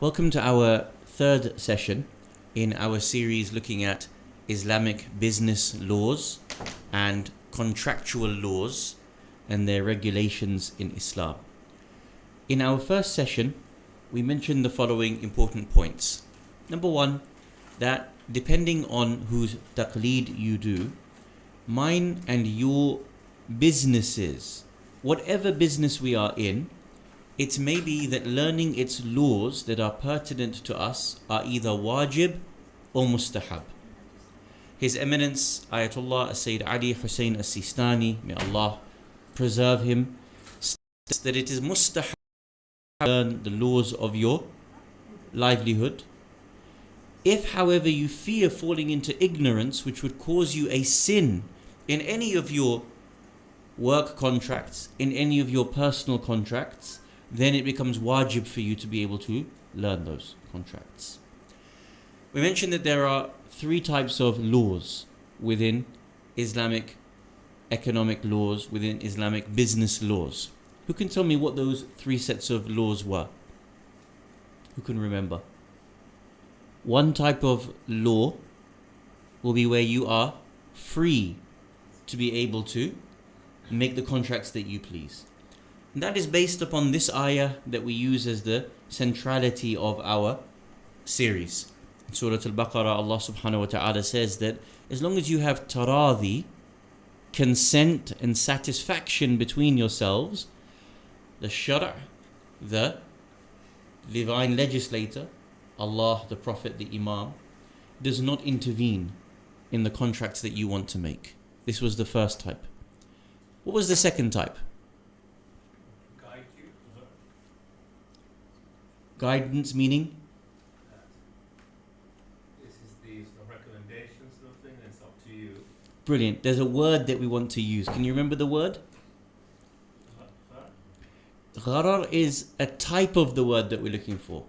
Welcome to our third session in our series looking at Islamic business laws and contractual laws and their regulations in Islam. In our first session, we mentioned the following important points. Number one, that depending on whose taqleed you do, mine and your businesses, whatever business we are in, it may be that learning its laws that are pertinent to us are either wajib or mustahab. His Eminence Ayatollah Sayyid Ali Hussein As-Sistani, may Allah preserve him, states that it is mustahab to learn the laws of your livelihood. If, however, you fear falling into ignorance which would cause you a sin in any of your work contracts, in any of your personal contracts, then it becomes wajib for you to be able to learn those contracts. We mentioned that there are three types of laws within Islamic economic laws, within Islamic business laws. Who can tell me what those three sets of laws were? Who can remember? One type of law will be where you are free to be able to make the contracts that you please. And that is based upon this ayah that we use as the centrality of our series. In Surah Al-Baqarah, Allah subhanahu wa ta'ala says that as long as you have taradi, consent and satisfaction between yourselves, the shara', the divine legislator, Allah, the Prophet, the Imam, does not intervene in the contracts that you want to make. This was the first type. What was the second type? Guidance meaning? This is the recommendation sort of thing, and it's up to you. Brilliant. There's a word that we want to use. Can you remember the word? Gharar is a type of the word that we're looking for.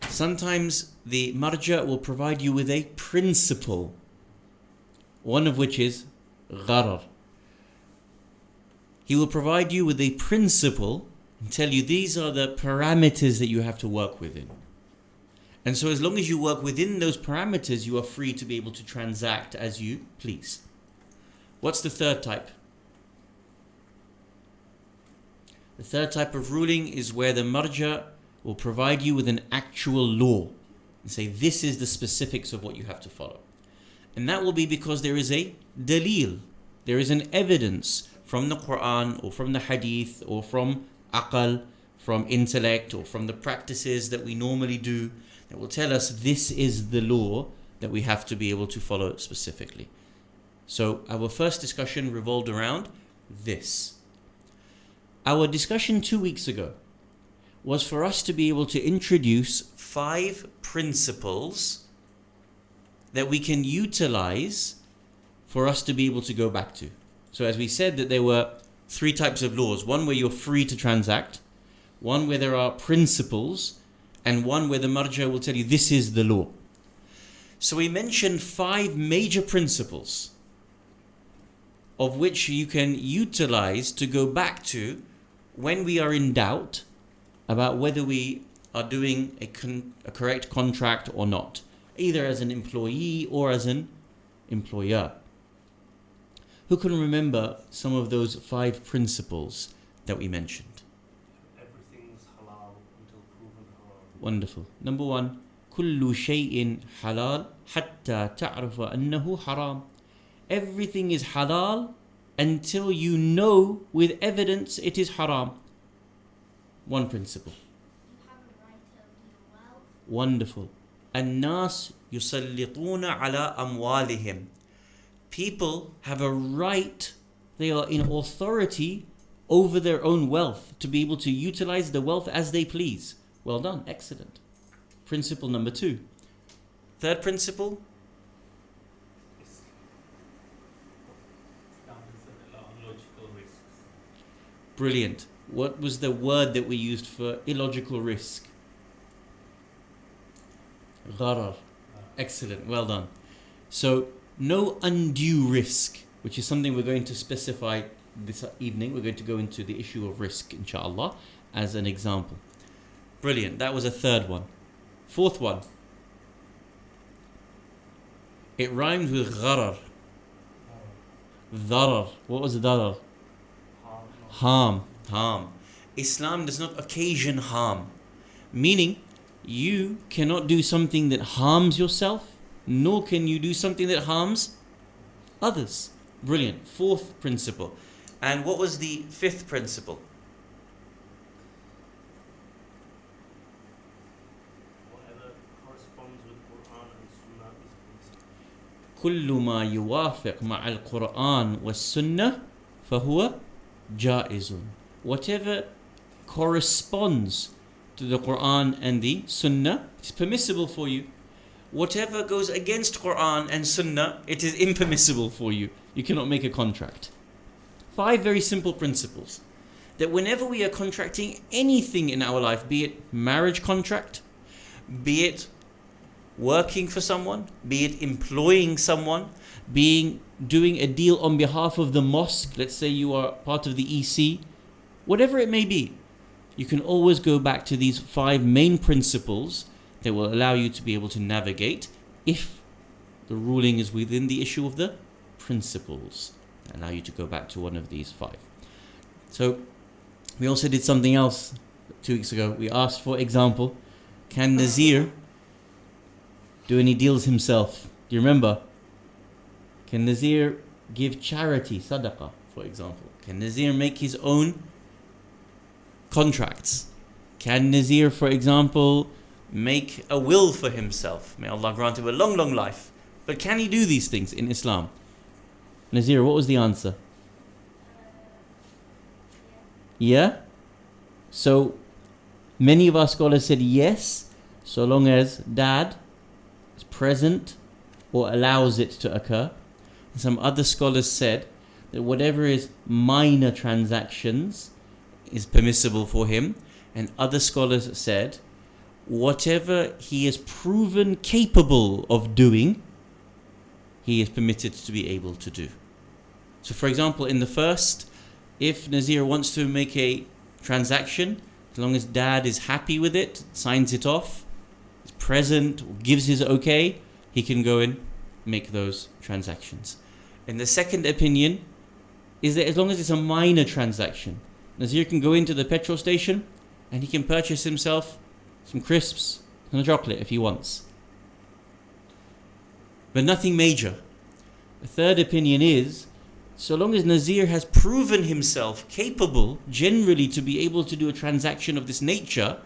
Sometimes the marja will provide you with a principle, one of which is gharar. He will provide you with a principle and tell you these are the parameters that you have to work within. And so as long as you work within those parameters, you are free to be able to transact as you please. What's the third type? The third type of ruling is where the marja will provide you with an actual law and say this is the specifics of what you have to follow. And that will be because there is a dalil, there is an evidence from the Quran or from the hadith or from aqal, from intellect or from the practices that we normally do that will tell us this is the law that we have to be able to follow specifically. So our first discussion revolved around this. Our discussion 2 weeks ago was for us to be able to introduce 5 principles that we can utilize for us to be able to go back to. So as we said that there were 3 types of laws. One where you're free to transact, one where there are principles, and one where the marja will tell you this is the law. So we mentioned 5 major principles of which you can utilize to go back to when we are in doubt about whether we are doing a correct contract or not, either as an employee or as an employer. Who can remember some of those 5 principles that we mentioned? Everything's halal until proven haram. Wonderful. Number 1, كل شيء حلال حتى تعرف أنه حرام. Everything is halal until you know with evidence it is haram. One principle. You have a right over your wealth. Wonderful. الناس يسلطون على أموالهم. People have a right, they are in authority over their own wealth to be able to utilize the wealth as they please. Well done, excellent. Principle number 2. Third principle? Illogical risks. Brilliant. What was the word that we used for illogical risk? Gharar. Excellent, well done. So, no undue risk, which is something we're going to specify this evening. We're going to go into the issue of risk, inshallah, as an example. Brilliant. That was a third one. Fourth one. It rhymes with gharar. Dharar. What was dharar? Harm. Islam does not occasion harm. Meaning, you cannot do something that harms yourself, nor can you do something that harms others. Brilliant. Fourth principle. And what was the fifth principle? Whatever corresponds with Quran and Sunnah is permissible. كل ما يوافق مع القرآن والسنة فهو جائز. Whatever corresponds to the Quran and the Sunnah is permissible for you. Whatever goes against Quran and Sunnah, it is impermissible for you. You cannot make a contract. 5 very simple principles. That whenever we are contracting anything in our life, be it marriage contract, be it working for someone, be it employing someone, doing a deal on behalf of the mosque, let's say you are part of the EC, whatever it may be, you can always go back to these 5 main principles that will allow you to be able to navigate if the ruling is within the issue of the principles. Allow you to go back to one of these 5. So we also did something else 2 weeks ago. We asked, for example, can Nazir do any deals himself? Do you remember? Can Nazir give charity, sadaqah, for example? Can Nazir make his own contracts? Can Nazir, for example, make a will for himself? May Allah grant him a long, long life. But can he do these things in Islam? Nazir, what was the answer? Yeah? So, many of our scholars said yes, so long as dad is present or allows it to occur. And some other scholars said that whatever is minor transactions is permissible for him. And other scholars said whatever he is proven capable of doing, he is permitted to be able to do. So for example, in the first, if Nazir wants to make a transaction, as long as dad is happy with it, signs it off, is present, gives his okay, he can go and make those transactions. And the second opinion is that as long as it's a minor transaction, Nazir can go into the petrol station and he can purchase himself some crisps and a chocolate if he wants. But nothing major. The third opinion is, so long as Nazir has proven himself capable generally to be able to do a transaction of this nature,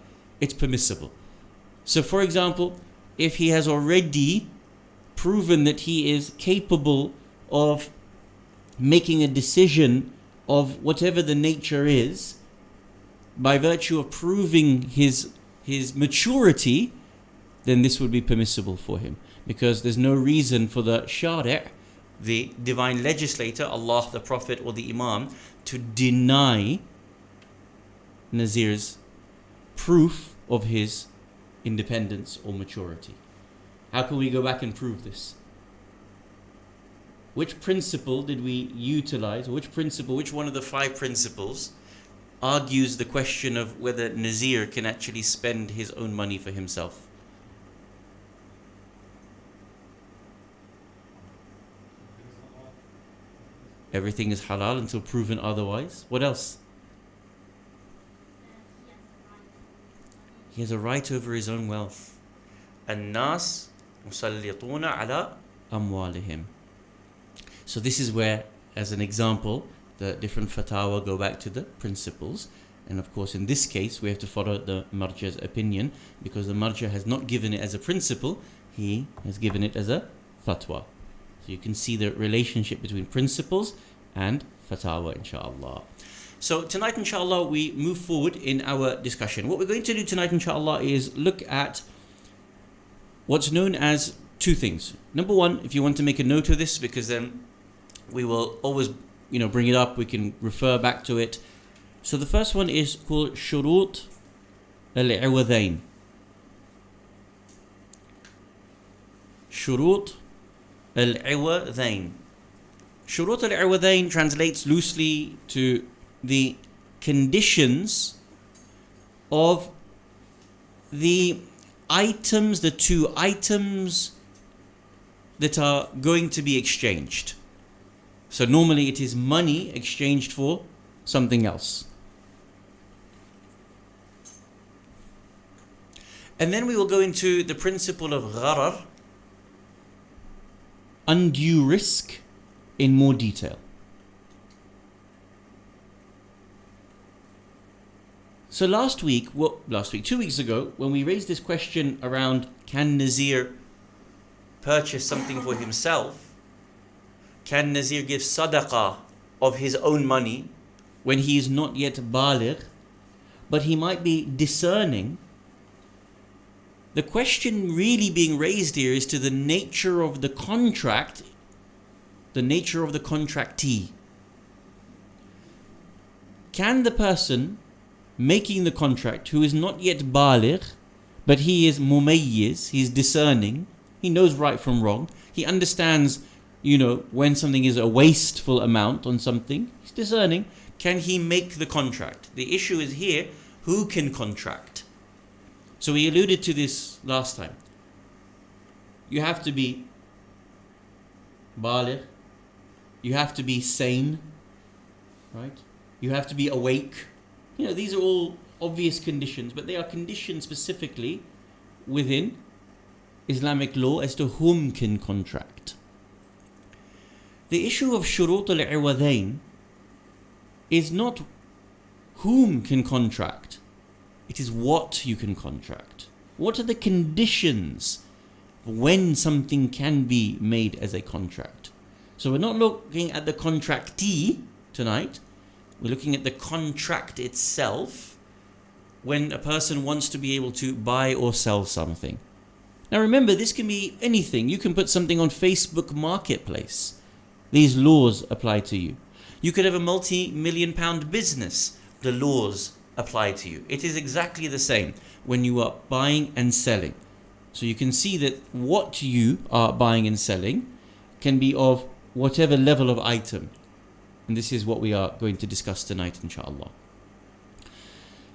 it's permissible. So for example, if he has already proven that he is capable of making a decision of whatever the nature is, by virtue of proving his maturity, then this would be permissible for him. Because there's no reason for the shari', the divine legislator, Allah, the Prophet or the Imam, to deny Nazir's proof of his independence or maturity. How can we go back and prove this? Which principle did we utilize? Which one of the 5 principles argues the question of whether Nazir can actually spend his own money for himself? Everything is halal until proven otherwise. What else? He has a right over his own wealth. الناس مسلطون على أموالهم. So this is where, as an example, the different fatwa go back to the principles. And of course, in this case, we have to follow the marja's opinion, because the marja has not given it as a principle, he has given it as a fatwa. So you can see the relationship between principles and fatwa, inshallah. So tonight, inshallah, we move forward in our discussion. What we're going to do tonight, inshallah, is look at what's known as 2 things. Number 1, if you want to make a note of this, because then we will always, bring it up, we can refer back to it. So the first one is called shurut al-iwadain. Shurut al-iwadain. Shurut al-iwadain translates loosely to the conditions of the items, the two items that are going to be exchanged. So normally it is money exchanged for something else. And then we will go into the principle of gharar, undue risk, in more detail. So last week, 2 weeks ago, when we raised this question around can Nazir purchase something for himself, can Nazir give sadaqah of his own money when he is not yet baligh, but he might be discerning, the question really being raised here is to the nature of the contract, the nature of the contractee. Can the person making the contract, who is not yet baligh, but he is mumayyiz, he is discerning, he knows right from wrong, he understands, when something is a wasteful amount on something, he's discerning, can he make the contract? The issue is here, who can contract? So we alluded to this last time. You have to be baligh, you have to be sane, right? You have to be awake. These are all obvious conditions, but they are conditions specifically within Islamic law as to whom can contract. The issue of shurut al-iwadain is not whom can contract, it is what you can contract. What are the conditions when something can be made as a contract? So we're not looking at the contractee tonight, we're looking at the contract itself when a person wants to be able to buy or sell something. Now remember, this can be anything. You can put something on Facebook Marketplace. These laws apply to you. You could have a multi-million-pound business. The laws apply to you. It is exactly the same when you are buying and selling. So you can see that what you are buying and selling can be of whatever level of item. And this is what we are going to discuss tonight, inshallah.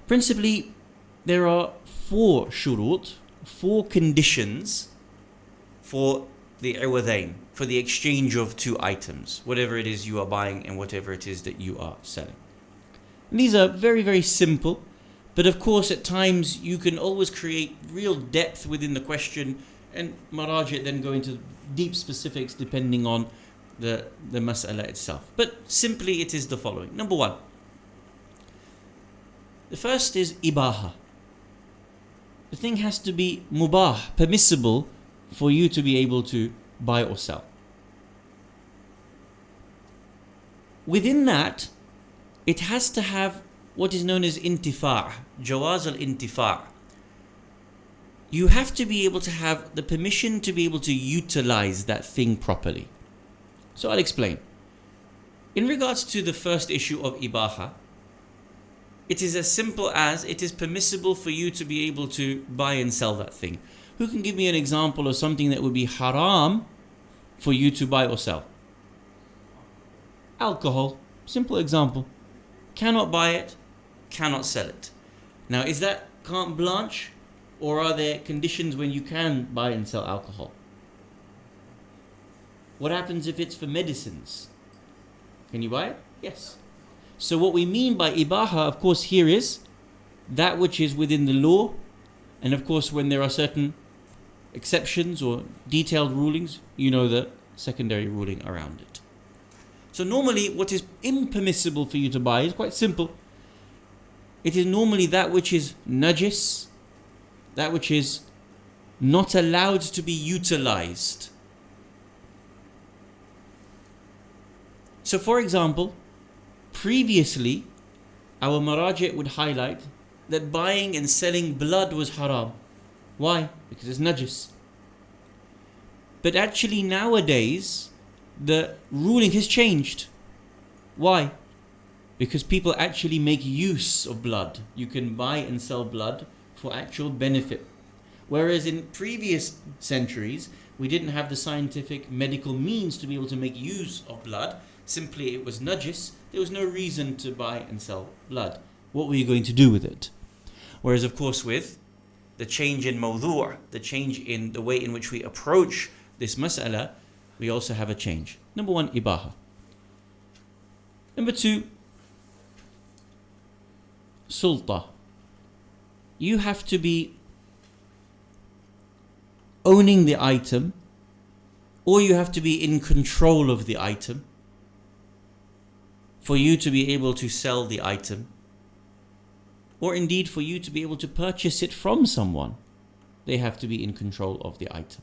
Principally, there are 4 shurut, 4 conditions for the iwadain, for the exchange of 2 items, whatever it is you are buying and whatever it is that you are selling. And these are very, very simple, but of course at times you can always create real depth within the question, and Maraji then go into deep specifics depending on the mas'ala itself. But simply it is the following. Number 1. The first is ibaha. The thing has to be mubah, permissible for you to be able to buy or sell. Within that, it has to have what is known as intifa', jawaz al-intifa'. You have to be able to have the permission to be able to utilize that thing properly. So I'll explain. In regards to the first issue of ibaha, it is as simple as it is permissible for you to be able to buy and sell that thing. Who can give me an example of something that would be haram for you to buy or sell? Alcohol. Simple example. Cannot buy it, cannot sell it. Now, is that carte blanche, or are there conditions when you can buy and sell alcohol? What happens if it's for medicines? Can you buy it? Yes. So what we mean by ibaha, of course, here is that which is within the law, and of course when there are certain exceptions or detailed rulings, you know the secondary ruling around it. So normally what is impermissible for you to buy is quite simple. It is normally that which is najis, that which is not allowed to be utilized. So for example, previously our maraji' would highlight that buying and selling blood was haram. Why? Because it's najis. But actually nowadays the ruling has changed. Why? Because people actually make use of blood. You can buy and sell blood for actual benefit. Whereas in previous centuries, we didn't have the scientific medical means to be able to make use of blood. Simply it was najis. There was no reason to buy and sell blood. What were you going to do with it? Whereas of course with the change in mawdu', the change in the way in which we approach this mas'ala, we also have a change. Number one, ibaha. Number two, sulta. You have to be owning the item, or you have to be in control of the item for you to be able to sell the item, or indeed for you to be able to purchase it from someone. They have to be in control of the item.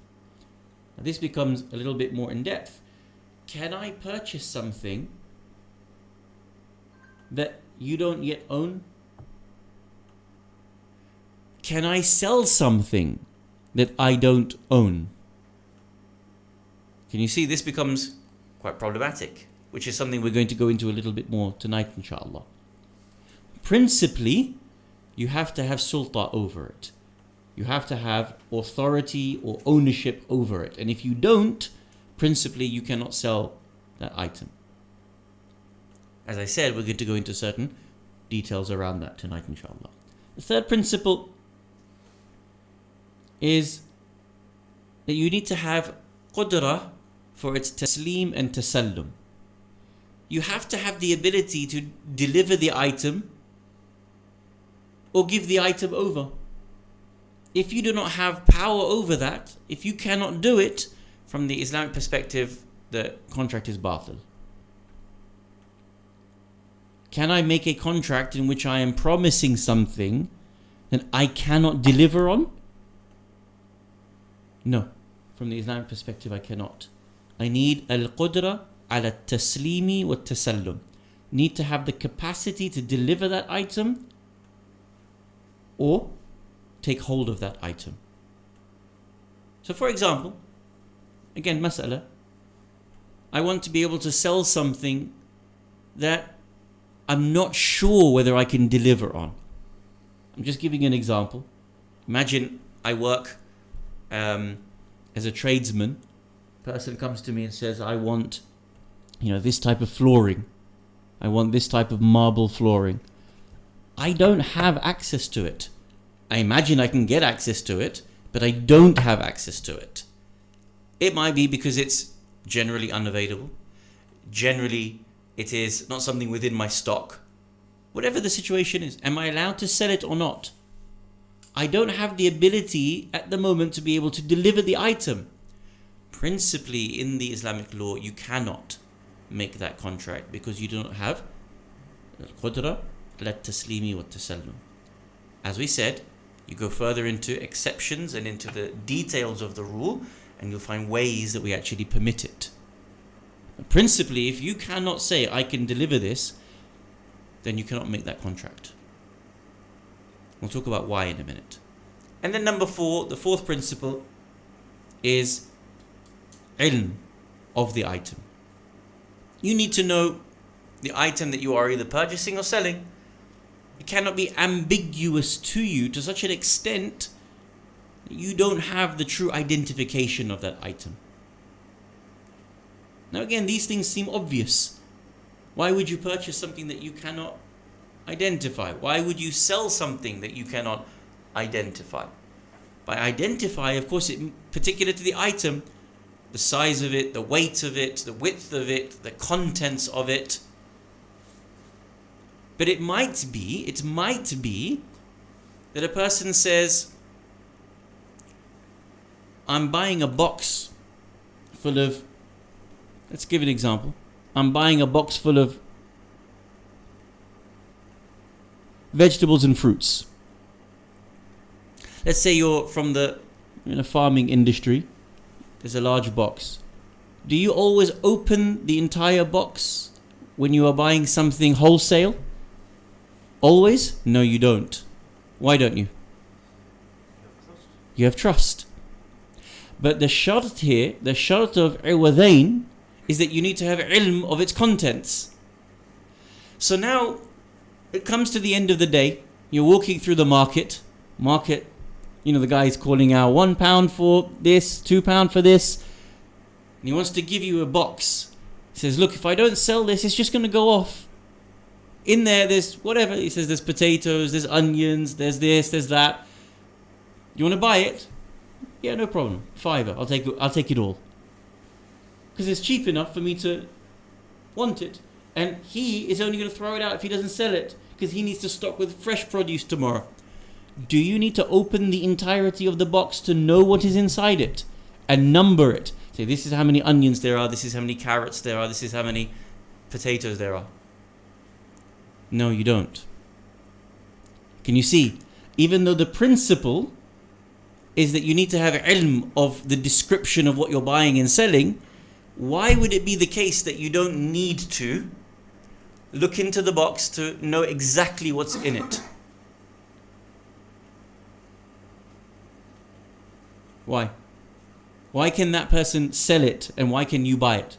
Now this becomes a little bit more in depth. Can I purchase something that you don't yet own? Can I sell something that I don't own? Can you see this becomes quite problematic, which is something we're going to go into a little bit more tonight, inshallah. Principally, you have to have sulta over it. You have to have authority or ownership over it. And if you don't, principally, you cannot sell that item. As I said, we're going to go into certain details around that tonight, inshallah. The third principle is that you need to have qudra for its taslim and tasallum. You have to have the ability to deliver the item or give the item over. If you do not have power over that, if you cannot do it, from the Islamic perspective, the contract is batil. Can I make a contract in which I am promising something that I cannot deliver on? No. From the Islamic perspective, I cannot. I need al-qudra ala taslimi wa tasallum. Need to have the capacity to deliver that item or take hold of that item. So for example, again, mas'ala, I want to be able to sell something that I'm not sure whether I can deliver on. I'm just giving an example. Imagine I work as a tradesman. Person comes to me and says, I want, this type of flooring. I want this type of marble flooring. I don't have access to it. I imagine I can get access to it, but I don't have access to it. It might be because it's generally unavailable. Generally, it is not something within my stock. Whatever the situation is, am I allowed to sell it or not? I don't have the ability at the moment to be able to deliver the item. Principally, in the Islamic law, you cannot make that contract because you do not have al-qudra ala taslimi wa tasallum. As we said, you go further into exceptions and into the details of the rule, and you'll find ways that we actually permit it. But principally, if you cannot say, I can deliver this, then you cannot make that contract. We'll talk about why in a minute. And then number 4, the fourth principle is ilm of the item. You need to know the item that you are either purchasing or selling. It cannot be ambiguous to you to such an extent that you don't have the true identification of that item. Now again, these things seem obvious. Why would you purchase something that you cannot identify? Why would you sell something that you cannot identify? By identify, of course, it particular to the item, the size of it, the weight of it, the width of it, the contents of it. But it might be that a person says, I'm buying a box full of, let's give an example. I'm buying a box full of vegetables and fruits. Let's say you're from the farming industry. There's a large box. Do you always open the entire box when you are buying something wholesale? Always? No, you don't. Why don't you? You have trust. But the shart here, the shart of iwadain, is that you need to have ilm of its contents. So now, it comes to the end of the day, you're walking through the market, the guy is calling out £1 for this, £2 for this, and he wants to give you a box. He says, look, if I don't sell this, it's just going to go off. In there, there's whatever. He says there's potatoes, there's onions, there's this, there's that. You want to buy it? Yeah, no problem. £5. I'll take it all. Because it's cheap enough for me to want it. And he is only going to throw it out if he doesn't sell it, because he needs to stock with fresh produce tomorrow. Do you need to open the entirety of the box to know what is inside it and number it? Say, this is how many onions there are, this is how many carrots there are, this is how many potatoes there are. No, you don't. Can you see? Even though the principle is that you need to have ilm of the description of what you're buying and selling, why would it be the case that you don't need to look into the box to know exactly what's in it? Why? Why can that person sell it and why can you buy it?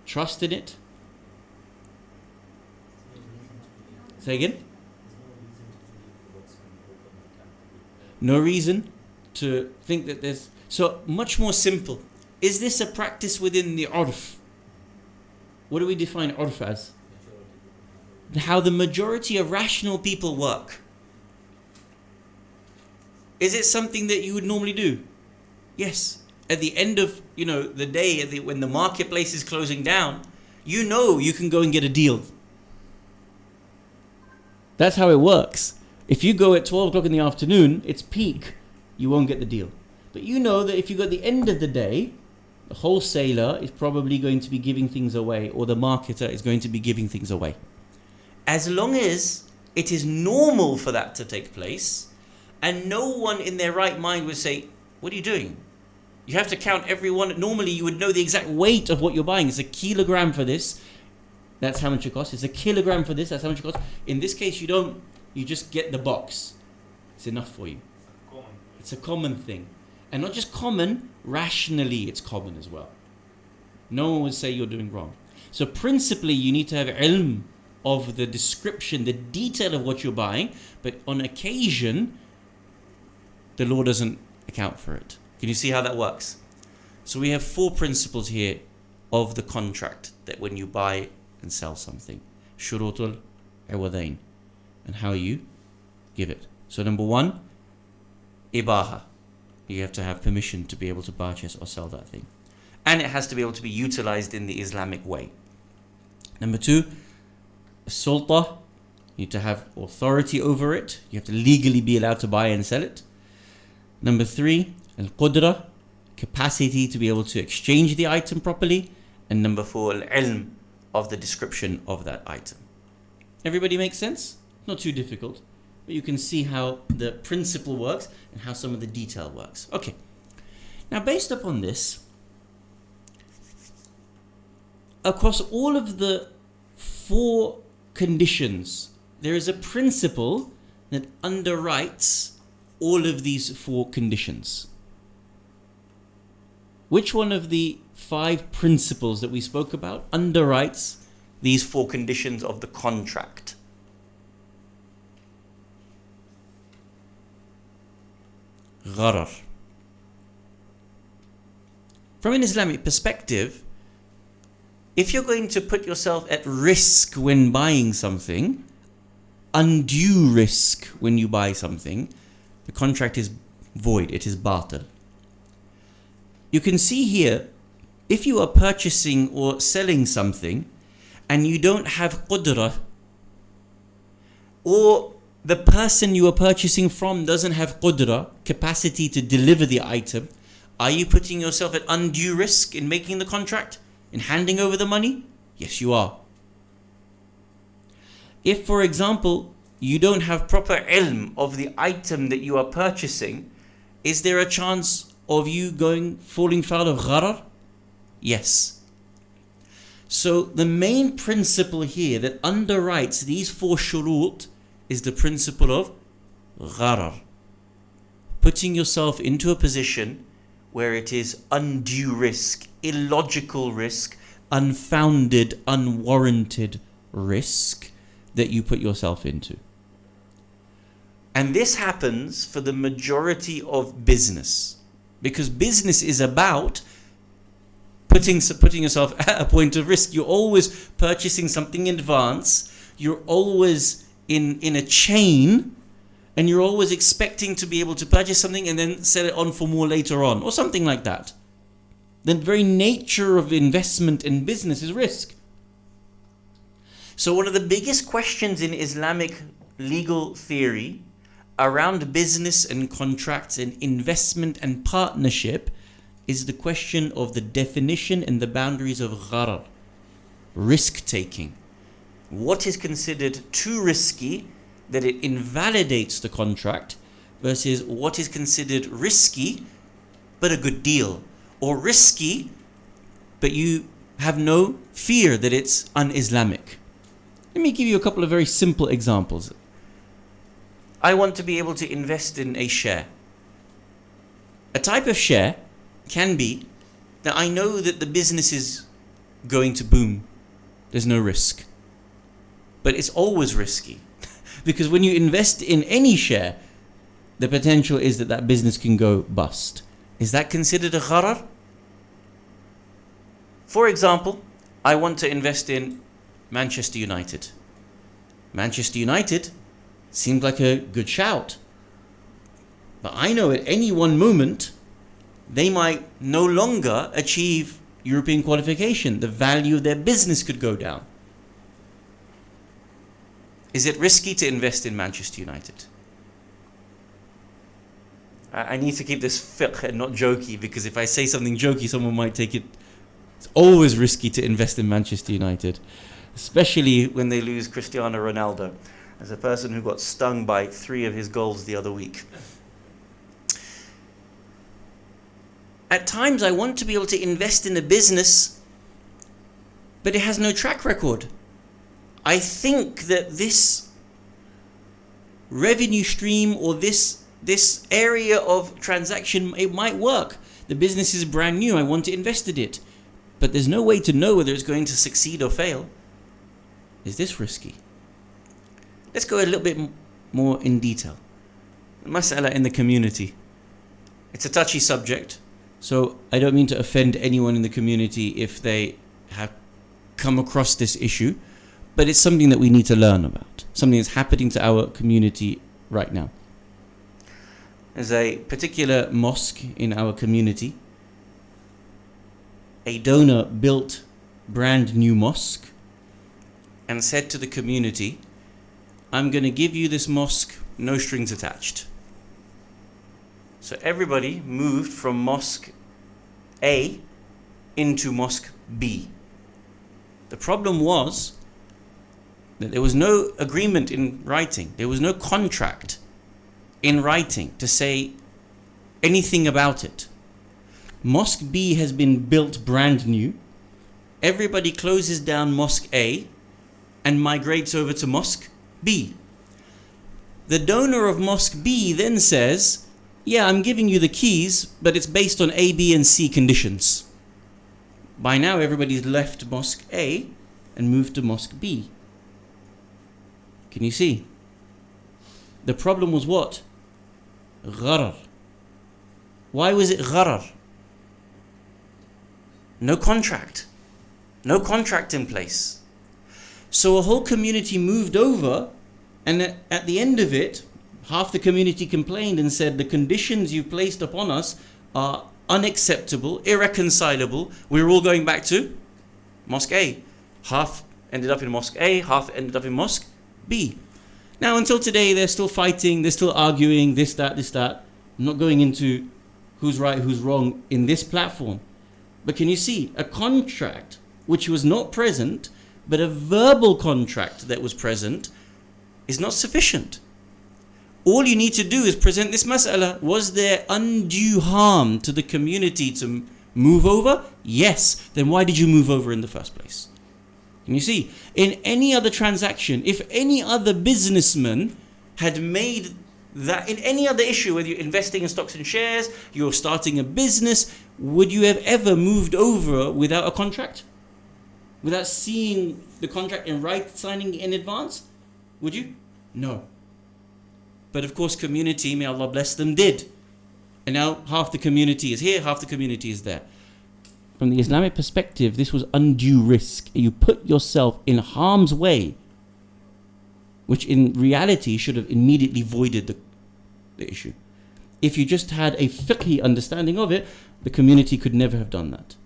Trust in it? Say again? No reason to think that there's... So, much more simple. Is this a practice within the urf? What do we define urf as? How the majority of rational people work. Is it something that you would normally do? Yes. At the end of, the day, when the marketplace is closing down, you know you can go and get a deal. That's how it works. If you go at 12 o'clock in the afternoon, it's peak, you won't get the deal. But you know that if you go at the end of the day, the wholesaler is probably going to be giving things away, or the marketer is going to be giving things away. As long as it is normal for that to take place, and no one in their right mind would say, what are you doing? You have to count everyone. Normally you would know the exact weight of what you're buying. It's a kilogram for this, that's how much it costs. It's a kilogram for this, that's how much it costs. In this case, you don't. You just get the box. It's enough for you. It's a common thing. And not just common, rationally it's common as well. No one would say you're doing wrong. So principally you need to have ilm of the description, the detail of what you're buying, but on occasion, the law doesn't account for it. Can you see how that works? So we have 4 principles here of the contract, that when you buy and sell something. Shurutul iwadain. And how you give it. So number 1, ibaha. You have to have permission to be able to purchase or sell that thing. And it has to be able to be utilized in the Islamic way. Number 2, sulta. You need to have authority over it. You have to legally be allowed to buy and sell it. Number 3, al-qudra. Capacity to be able to exchange the item properly. And number 4, al-ilm, of the description of that item. Everybody makes sense? Not too difficult, but you can see how the principle works and how some of the detail works. Okay, now based upon this, across all of the 4 conditions, there is a principle that underwrites all of these 4 conditions. Which one of the 5 principles that we spoke about underwrites these 4 conditions of the contract? Gharar. From an Islamic perspective, if you're going to put yourself at risk when buying something, undue risk when you buy something, the contract is void, it is batil. You can see here, if you are purchasing or selling something and you don't have qudra, or the person you are purchasing from doesn't have qudra, capacity to deliver the item, are you putting yourself at undue risk in making the contract, in handing over the money? Yes, you are. If, for example, you don't have proper ilm of the item that you are purchasing, is there a chance of you falling foul of gharar? Yes. So the main principle here that underwrites these 4 shurut is the principle of gharar. Putting yourself into a position where it is undue risk, illogical risk, unfounded, unwarranted risk that you put yourself into. And this happens for the majority of business, because business is about putting yourself at a point of risk. You're always purchasing something in advance. You're always in a chain and you're always expecting to be able to purchase something and then sell it on for more later on, or something like that. The very nature of investment in business is risk. So one of the biggest questions in Islamic legal theory around business and contracts and investment and partnership is the question of the definition and the boundaries of gharar, risk-taking. What is considered too risky that it invalidates the contract versus what is considered risky but a good deal, or risky but you have no fear that it's un-Islamic. Let me give you a couple of very simple examples. I want to be able to invest in a share. A type of share can be that I know that the business is going to boom. There's no risk. But it's always risky. Because when you invest in any share, the potential is that that business can go bust. Is that considered a gharar? For example, I want to invest in Manchester United. Manchester United seems like a good shout. But I know at any one moment, they might no longer achieve European qualification. The value of their business could go down. Is it risky to invest in Manchester United? I need to keep this fiqh and not jokey, because if I say something jokey, someone might take it. It's always risky to invest in Manchester United, especially when they lose Cristiano Ronaldo, as a person who got stung by 3 of his goals the other week. At times I want to be able to invest in a business, but it has no track record. I think that this revenue stream or this area of transaction, it might work. The business is brand new, I want to invest in it. But there's no way to know whether it's going to succeed or fail. Is this risky? Let's go a little bit more in detail. Mas'ala in the community. It's a touchy subject, so I don't mean to offend anyone in the community if they have come across this issue, but it's something that we need to learn about. Something that's happening to our community right now. There's a particular mosque in our community. A donor built brand new mosque and said to the community, I'm going to give you this mosque, no strings attached. So everybody moved from mosque A into mosque B. The problem was that there was no agreement in writing. There was no contract in writing to say anything about it. Mosque B has been built brand new. Everybody closes down Mosque A and migrates over to Mosque B. The donor of Mosque B then says, yeah, I'm giving you the keys, but it's based on A, B, and C conditions. By now, everybody's left Mosque A and moved to Mosque B. Can you see? The problem was what? Gharar. Why was it gharar? No contract. No contract in place. So a whole community moved over, and at the end of it, half the community complained and said, the conditions you've placed upon us are unacceptable, irreconcilable. We're all going back to Mosque A. Half ended up in Mosque A, half ended up in Mosque B. Now, until today, they're still fighting, they're still arguing, this, that. I'm not going into who's right, who's wrong in this platform. But can you see, a contract which was not present, but a verbal contract that was present, is not sufficient. All you need to do is present this mas'ala. Was there undue harm to the community to move over? Yes. Then why did you move over in the first place? Can you see? In any other transaction, if any other businessman had made that, in any other issue, whether you're investing in stocks and shares, you're starting a business, would you have ever moved over without a contract? Without seeing the contract in signing in advance? Would you? No. But of course, community, may Allah bless them, did. And now half the community is here, half the community is there. From the Islamic perspective, this was undue risk. You put yourself in harm's way, which in reality should have immediately voided the issue. If you just had a fiqhi understanding of it, the community could never have done that.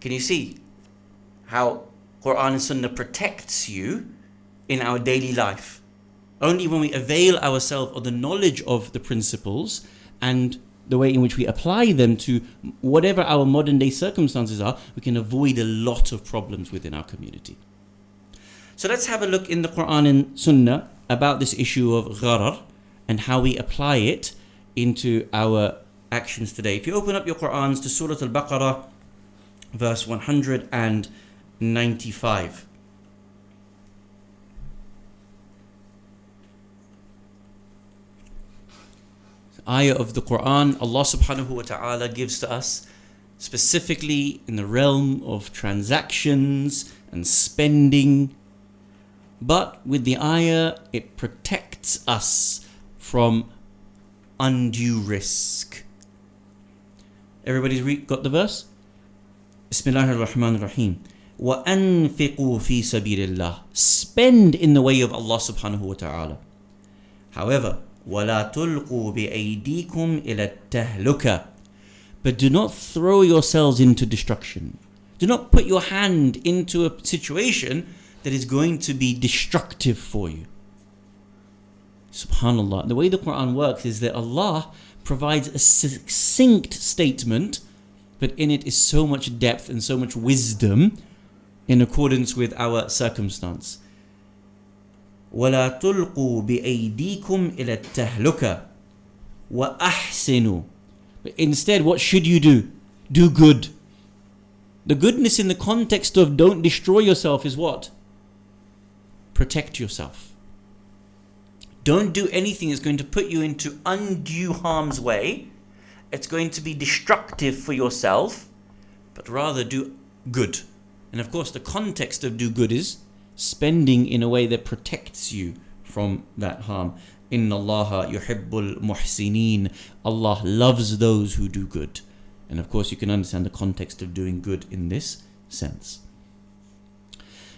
Can you see how Quran and Sunnah protects you in our daily life? Only when we avail ourselves of the knowledge of the principles and the way in which we apply them to whatever our modern day circumstances are, we can avoid a lot of problems within our community. So let's have a look in the Quran and Sunnah about this issue of gharar and how we apply it into our actions today. If you open up your Qurans to Surah Al-Baqarah, verse 195. Ayah of the Quran, Allah subhanahu wa ta'ala gives to us specifically in the realm of transactions and spending. But with the ayah, it protects us from undue risk. Everybody's got the verse? Bismillahir Rahmanir Rahim. وَأَنفِقُوا فِي سَبِيلِ اللَّهِ. Spend in the way of Allah subhanahu wa ta'ala. However, وَلَا تُلْقُوا بِأَيْدِيكُمْ إِلَى التَّهْلُكَةِ. But do not throw yourselves into destruction. Do not put your hand into a situation that is going to be destructive for you. Subhanallah. The way the Quran works is that Allah provides a succinct statement, but in it is so much depth and so much wisdom in accordance with our circumstance. وَلَا تُلْقُوا بِأَيْدِيكُمْ إِلَى التَّهْلُكَةِ وَأَحْسِنُوا. But instead, what should you do? Do good. The goodness in the context of don't destroy yourself is what? Protect yourself. Don't do anything that's going to put you into undue harm's way. It's going to be destructive for yourself, but rather do good. And of course, the context of do good is spending in a way that protects you from that harm. Inna Allaha yuhibbul muhsinin. Allah loves those who do good. And of course, you can understand the context of doing good in this sense.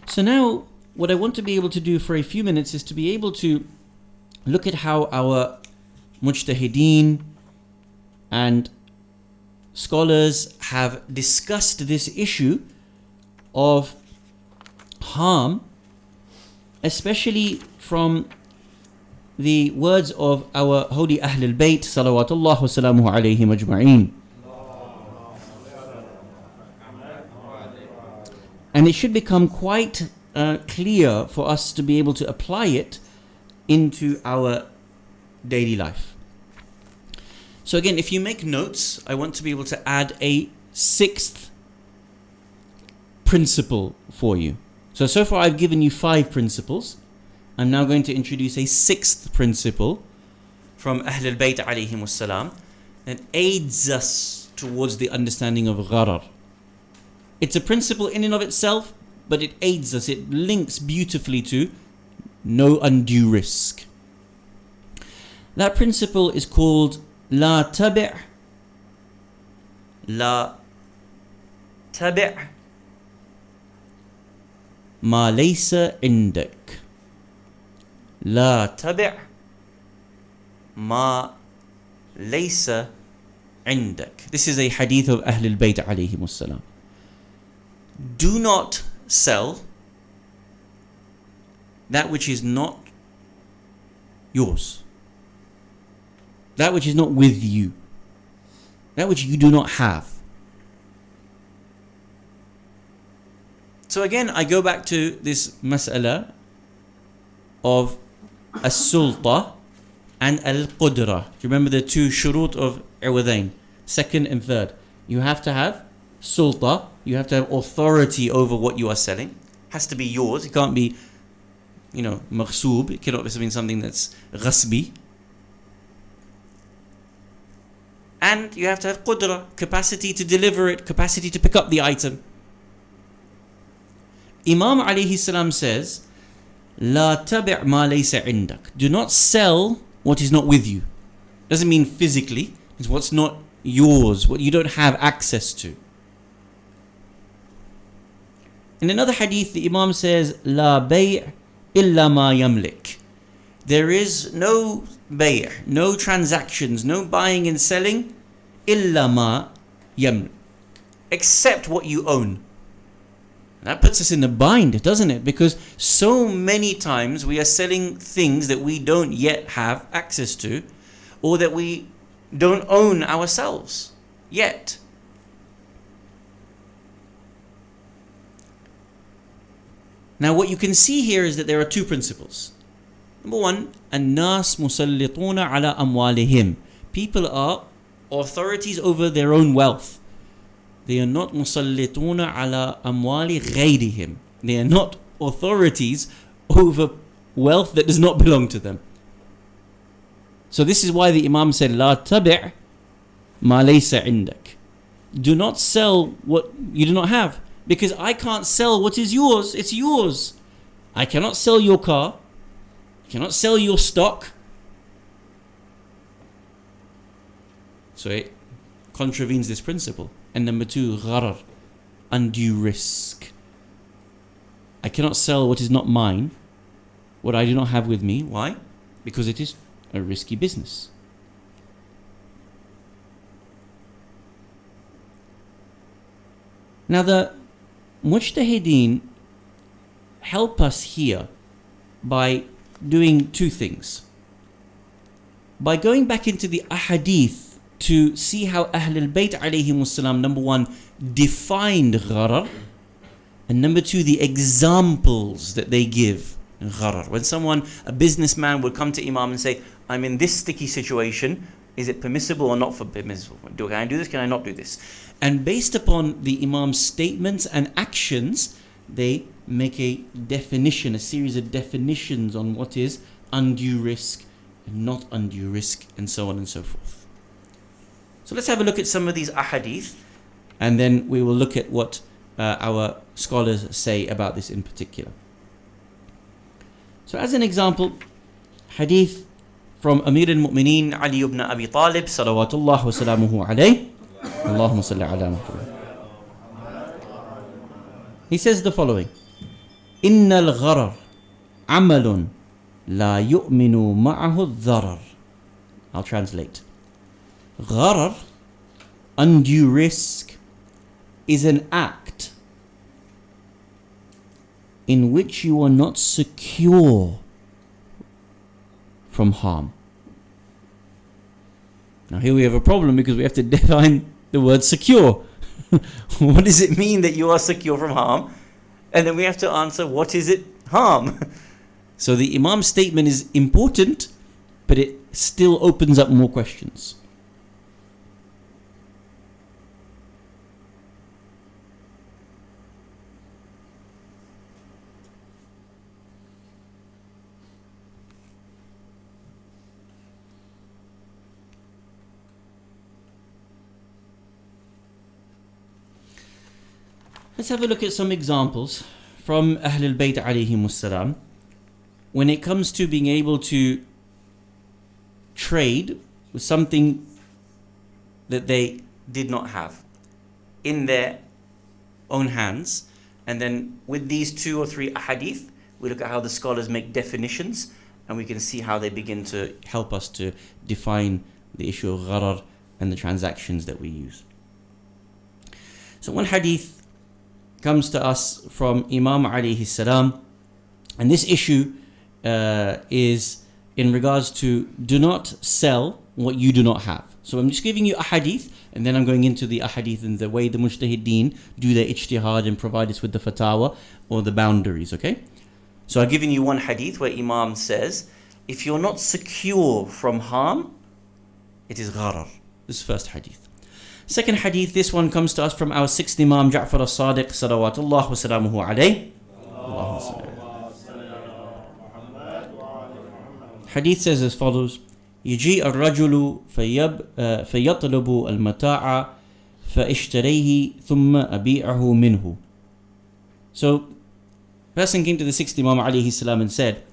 So now, what I want to be able to do for a few minutes is to be able to look at how our mujtahideen and scholars have discussed this issue of harm, especially from the words of our holy Ahlul Bayt, salawatullah wa salamuhu alayhim ajma'een. And it should become quite clear for us to be able to apply it into our daily life. So again, if you make notes, I want to be able to add a sixth principle for you. So far I've given you 5 principles. I'm now going to introduce a 6th principle from Ahlul Bayt alayhim wassalam that aids us towards the understanding of gharar. It's a principle in and of itself, but it aids us, it links beautifully to no undue risk. That principle is called لا تبع ما ليس عندك. لا تبع ما ليس عندك. This is a hadith of Ahlul Bayt alayhim wassalam. Do not sell that which is not yours, that which is not with you, that which you do not have. So again, I go back to this mas'ala of as-sulta and al-qudra. Do you remember the 2 shurut of iwadain, second and third? You have to have sulta, you have to have authority over what you are selling. It has to be yours. It can't be, maghsoob. It cannot be something that's ghasbi. And you have to have qudra, capacity to deliver it, capacity to pick up the item. Imam alayhi salam says, لا تبع ما ليس عندك. Do not sell what is not with you. Doesn't mean physically. It's what's not yours, what you don't have access to. In another hadith, the Imam says, لا بيع إلا ما يملك. there is no bay', no transactions, no buying and selling, illa ma yamlik, except what you own. That puts us in a bind, doesn't it? Because so many times we are selling things that we don't yet have access to, or that we don't own ourselves yet. Now what you can see here is that there are two principles. Number one, الناس مسلطون على أموالهم. People are authorities over their own wealth. They are not مسلطون على أموال غيرهم. They are not authorities over wealth that does not belong to them. So this is why the Imam said, لا تبع ما ليس عندك. Do not sell what you do not have. Because I can't sell what is yours. It's yours. I cannot sell your car. I cannot sell your stock. So it contravenes this principle. And number two, gharar, undue risk. I cannot sell what is not mine, what I do not have with me. Why? Because it is a risky business. Now the mujtahideen help us here by doing two things. By going back into the ahadith to see how Ahlul Bayt alayhimus salam, number one, defined gharar, and number two, the examples that they give gharar. When someone, a businessman, would come to Imam and say, I'm in this sticky situation, is it permissible or not permissible? Can I do this? Can I not do this? And based upon the Imam's statements and actions, they make a definition, a series of definitions on what is undue risk and not undue risk, and so on and so forth. So let's have a look at some of these ahadith, and then we will look at what our scholars say about this in particular. So as an example, hadith from Amir al-Mu'mineen Ali ibn Abi Talib salawatullah wa salamuhu alayhi. Allahumma salli ala Muhammad. He says the following: Inna al-gharar amalun la yu'minu ma'ahu al-dharar. I'll translate. Gharar, undue risk, is an act in which you are not secure from harm. Now here we have a problem because we have to define the word secure. What does it mean that you are secure from harm? And then we have to answer, what is it harm? So the Imam's statement is important, but it still opens up more questions. Let's have a look at some examples from Ahlul Bayt alayhimus salam when it comes to being able to trade with something that they did not have in their own hands. And then with these two or three ahadith, we look at how the scholars make definitions, and we can see how they begin to help us to define the issue of gharar and the transactions that we use. So one hadith comes to us from Imam alayhi salam, and this issue is in regards to do not sell what you do not have. So I'm just giving you a hadith, and then I'm going into the ahadith and the way the mujtahideen do their ijtihad and provide us with the fatawa or the boundaries, okay? So I've given you one hadith where Imam says, if you're not secure from harm, it is gharar. This is first hadith. Second hadith, this one comes to us from our sixth Imam, Jaffer Ladak, salawatullah wa salamuhu alayhi. Hadith says as follows: يجيء الرجل فيطلب المتاع فاشتريه ثم أبيعه منه. So, person came to the sixth Imam alayhi salam and said,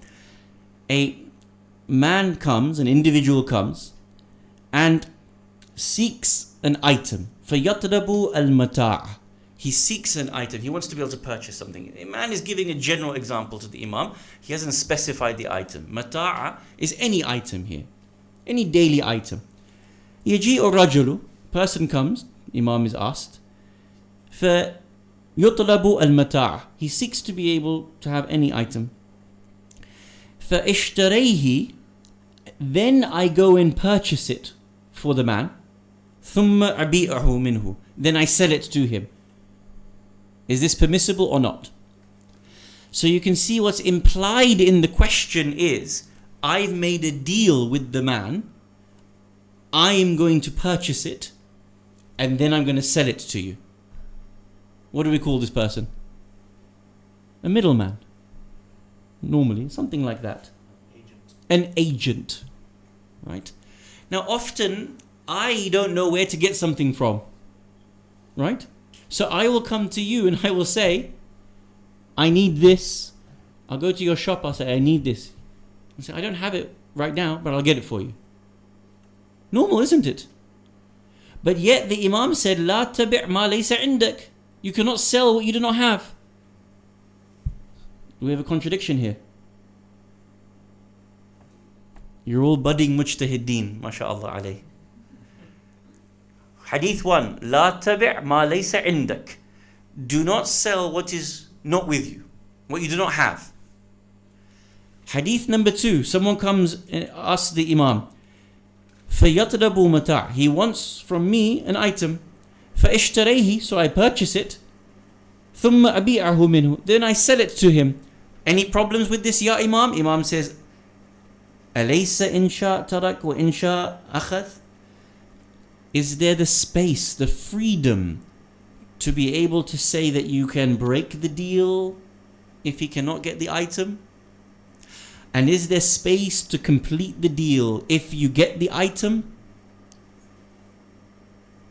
a man comes, an individual comes, and seeks an item. فَيَطْلَبُ الْمَتَاعَ. he seeks an item. He wants to be able to purchase something. A man is giving a general example to the Imam. He hasn't specified the item. Mata'a is any item here. Any daily item. يجيء الرجل, person comes, Imam is asked. فيطلب المتاع, he seeks to be able to have any item. فاشتريه, then I go and purchase it for the man. ثم أبيعه منه, then I sell it to him. Is this permissible or not? So you can see what's implied in the question is, I've made a deal with the man, I am going to purchase it, and then I'm going to sell it to you. What do we call this person? A middleman. Normally, something like that. An agent. Right? Now often, I don't know where to get something from. Right? So I will come to you and I will say, I need this. I'll go to your shop, I'll say, I need this. You say, I don't have it right now, but I'll get it for you. Normal, isn't it? But yet the Imam said, لا تبع ما ليس عندك. You cannot sell what you do not have. Do we have a contradiction here? You're all budding mujtahideen, mashallah alayh. Hadith 1, لا تبع ما ليس عندك. Do not sell what is not with you, what you do not have. Hadith number 2, someone comes and asks the Imam, فَيَطْلَبُ مَتَاعٍ, he wants from me an item. فَاشْتَرَيْهِ, so I purchase it. ثُمَّ أَبِيعَهُ مِنْهُ, then I sell it to him. Any problems with this, ya Imam? Imam says, أَلَيْسَ إِنْشَاء تَرَكْ وَإِنْشَاء أَخَذْ. Is there the space, the freedom to be able to say that you can break the deal if he cannot get the item? And is there space to complete the deal if you get the item?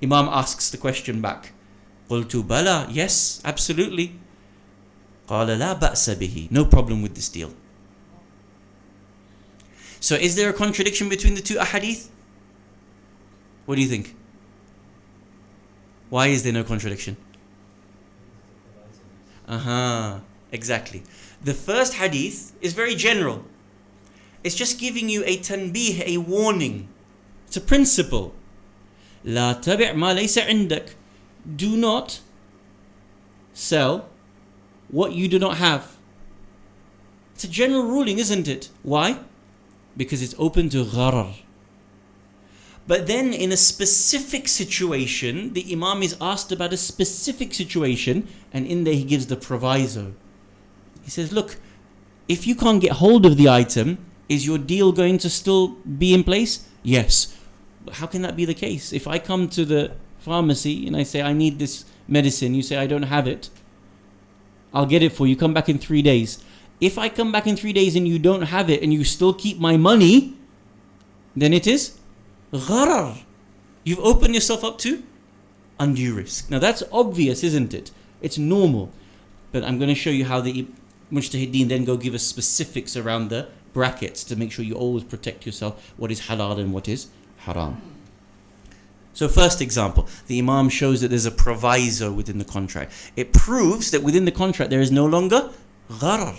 Imam asks the question back. قُلْتُ بَلَى, yes, absolutely. قَالَ لَا بَأْسَ بِهِ, no problem with this deal. So is there a contradiction between the two ahadith? What do you think? Why is there no contradiction? Exactly. The first hadith is very general. It's just giving you a tanbih, a warning. It's a principle. لا تبع ما ليس عندك. Do not sell what you do not have. It's a general ruling, isn't it? Why? Because it's open to gharar. But then in a specific situation, the Imam is asked about a specific situation, and in there he gives the proviso. He says, look, if you can't get hold of the item, is your deal going to still be in place? Yes. But how can that be the case? If I come to the pharmacy and I say, I need this medicine, you say, I don't have it, I'll get it for you, come back in 3 days. If I come back in 3 days and you don't have it and you still keep my money, then it is gharar. You've opened yourself up to undue risk. Now that's obvious, isn't it? It's normal. But I'm going to show you how the mujtahideen then go give us specifics around the brackets to make sure you always protect yourself, what is halal and what is haram. So first example, the Imam shows that there's a proviso within the contract. It proves that within the contract there is no longer gharar.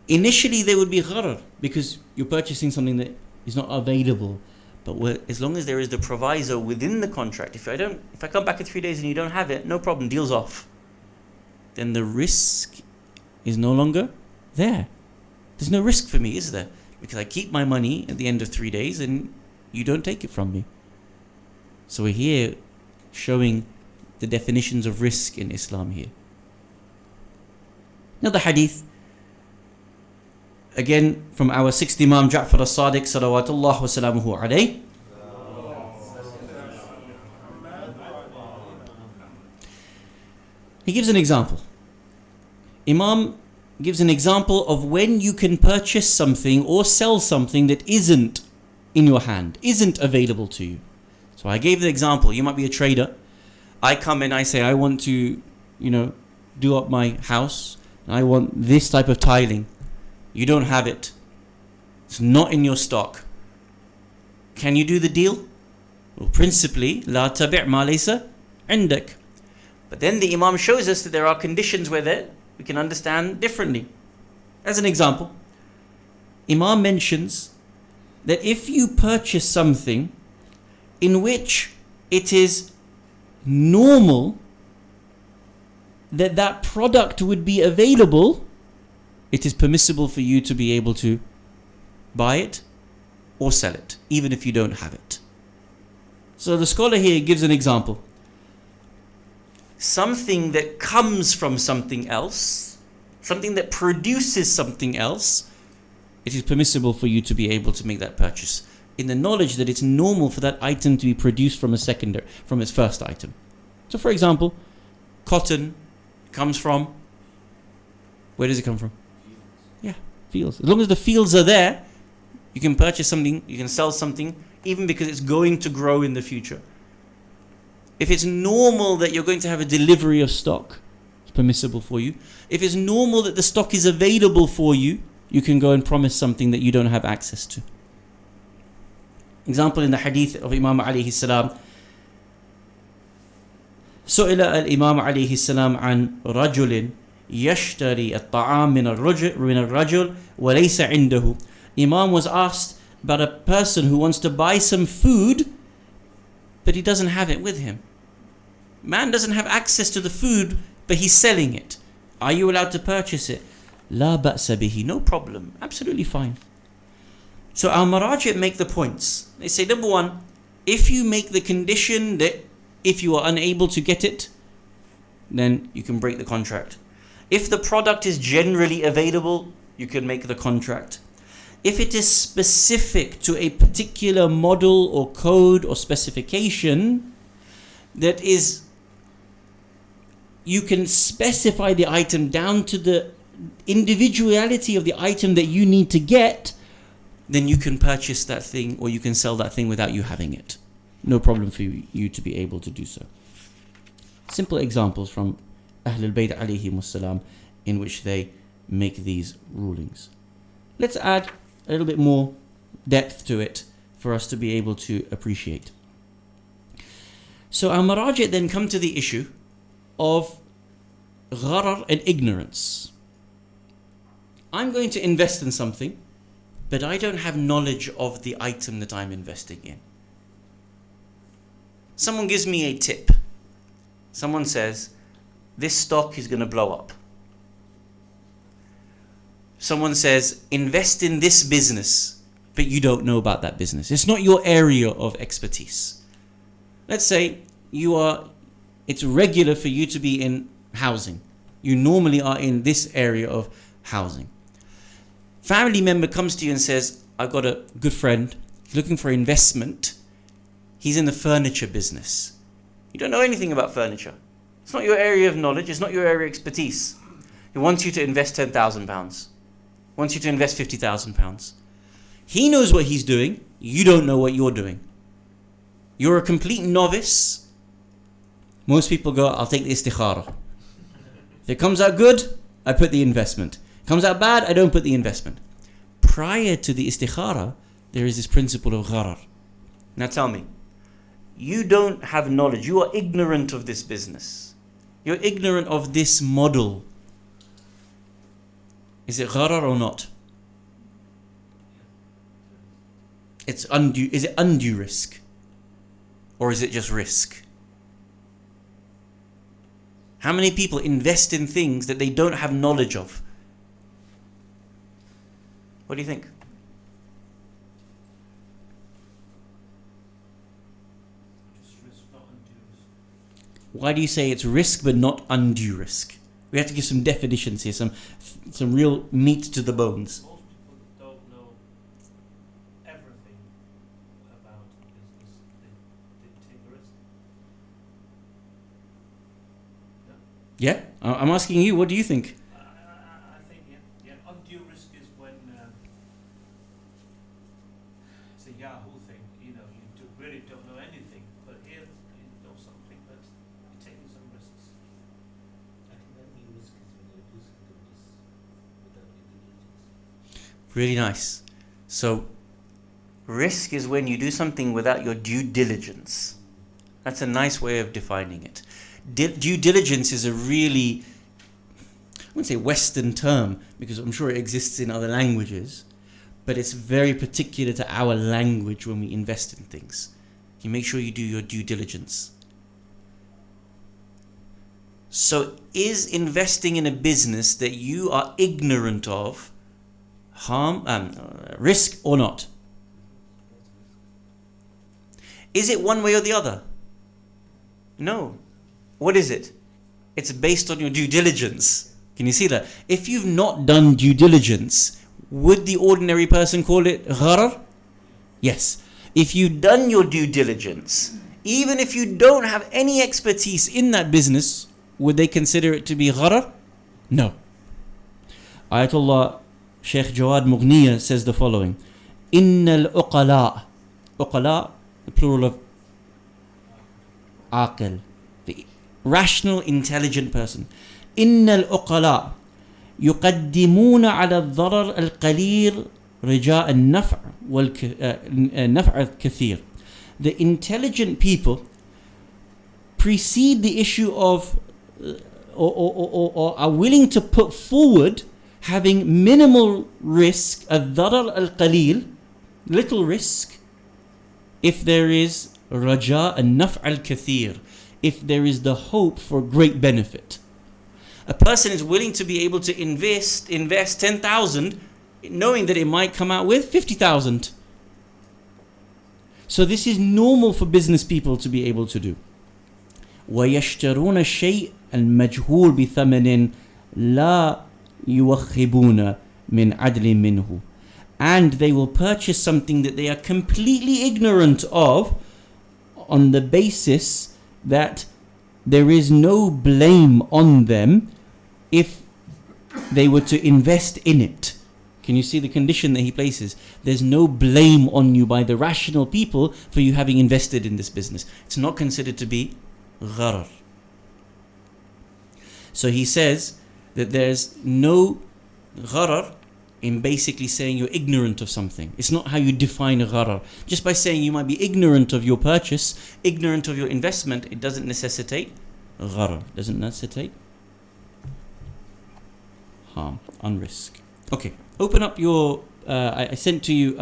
Initially there would be gharar because you're purchasing something that is not available. But as long as there is the proviso within the contract, if I come back in 3 days and you don't have it, no problem, deal's off. Then the risk is no longer there. There's no risk for me, is there? Because I keep my money at the end of 3 days and you don't take it from me. So we're here showing the definitions of risk in Islam here. Now the hadith, again from our sixth Imam Jaffer Ladak, salawatullah wa salamuhu alayh. He gives an example. Imam gives an example of when you can purchase something or sell something that isn't in your hand, isn't available to you. So I gave the example. You might be a trader. I come in, I say, I want to, do up my house. I want this type of tiling. You don't have it. It's not in your stock. Can you do the deal? Well, principally, لا تبع ما ليس عندك. But then the Imam shows us that there are conditions where we can understand differently. As an example, Imam mentions that if you purchase something in which it is normal that that product would be available, it is permissible for you to be able to buy it or sell it, even if you don't have it. So the scholar here gives an example. Something that comes from something else, something that produces something else, it is permissible for you to be able to make that purchase, in the knowledge that it's normal for that item to be produced from its first item. So for example, cotton comes from, where does it come from? Yeah, fields. As long as the fields are there, you can purchase something, you can sell something, even because it's going to grow in the future. If it's normal that you're going to have a delivery of stock, it's permissible for you. If it's normal that the stock is available for you, you can go and promise something that you don't have access to. Example in the hadith of Imam alayhi salam. سئل الإمام عليه السلام عن رجل يشتري الطعام من الرجل وليس عنده. Imam was asked about a person who wants to buy some food, but he doesn't have it with him. Man doesn't have access to the food, but he's selling it. Are you allowed to purchase it? لا بأس به, no problem, absolutely fine. So our Marajit make the points. They say, number one, if you make the condition that if you are unable to get it, then you can break the contract. If the product is generally available, you can make the contract. If it is specific to a particular model or code or specification, that is, you can specify the item down to the individuality of the item that you need to get, then you can purchase that thing or you can sell that thing without you having it. No problem for you to be able to do so. Simple examples from Ahlul Bayt alayhimus salam in which they make these rulings. Let's add a little bit more depth to it for us to be able to appreciate. So our Marajit then come to the issue of gharar and ignorance. I'm going to invest in something, but I don't have knowledge of the item that I'm investing in. Someone gives me a tip. Someone says, this stock is going to blow up. Someone says, invest in this business, but you don't know about that business. It's not your area of expertise. Let's say it's regular for you to be in housing. You normally are in this area of housing. Family member comes to you and says, I've got a good friend, he's looking for investment. He's in the furniture business. You don't know anything about furniture. It's not your area of knowledge, it's not your area of expertise. He wants you to invest £10,000. Wants you to invest £50,000. He knows what he's doing, you don't know what you're doing. You're a complete novice. Most people go, I'll take the istikhara. If it comes out good, I put the investment. Comes out bad, I don't put the investment. Prior to the istikhara, there is this principle of gharar. Now tell me, you don't have knowledge, you are ignorant of this business. You're ignorant of this model. Is it gharar or not? It's undue. Is it undue risk? Or is it just risk? How many people invest in things that they don't have knowledge of? What do you think? Why do you say it's risk but not undue risk? We have to give some definitions here, some real meat to the bones. Most people don't know everything about business. They take a risk. Yeah? I'm asking you, what do you think? I think, yeah. Undue risk is when it's a Yahoo thing. You really don't know anything, but here you know something, but you're taking some risks. I think undue risk is when you do something without due diligence. Really nice. So, risk is when you do something without your due diligence. That's a nice way of defining it. Due diligence is a really, I wouldn't say Western term, because I'm sure it exists in other languages, but it's very particular to our language when we invest in things. You make sure you do your due diligence. So is investing in a business that you are ignorant of risk or not? Is it one way or the other? No. What is it? It's based on your due diligence. Can you see that? If you've not done due diligence, would the ordinary person call it gharar? Yes. If you've done your due diligence, even if you don't have any expertise in that business, would they consider it to be gharar? No. Ayatollah Sheikh Jawad Mughniya says the following: Innal uqala, the plural of aqil, the rational, intelligent person. Innal uqala yuqaddimuna ala al-dharar al-qalil رجاء النفع والنفع الكثير. The intelligent people precede the issue of or are willing to put forward having minimal risk, الضرر القليل, little risk, if there is رجاء النفع الكثير, if there is the hope for great benefit. A person is willing to be able to invest 10,000 knowing that it might come out with 50,000. So this is normal for business people to be able to do. وَيَشْتَرُونَ الشَّيْءَ الْمَجْهُولِ بِثَمَنٍ لَا يُوَخِّبُونَ مِنْ عَدْلٍ مِنْهُ. And they will purchase something that they are completely ignorant of on the basis that there is no blame on them if they were to invest in it. Can you see the condition that he places? There's no blame on you by the rational people for you having invested in this business. It's not considered to be gharar. So he says that there's no gharar in basically saying you're ignorant of something. It's not how you define gharar. Just by saying you might be ignorant of your purchase, ignorant of your investment, it doesn't necessitate gharar. Doesn't necessitate harm, unrisk. Okay. Open up your, I sent to you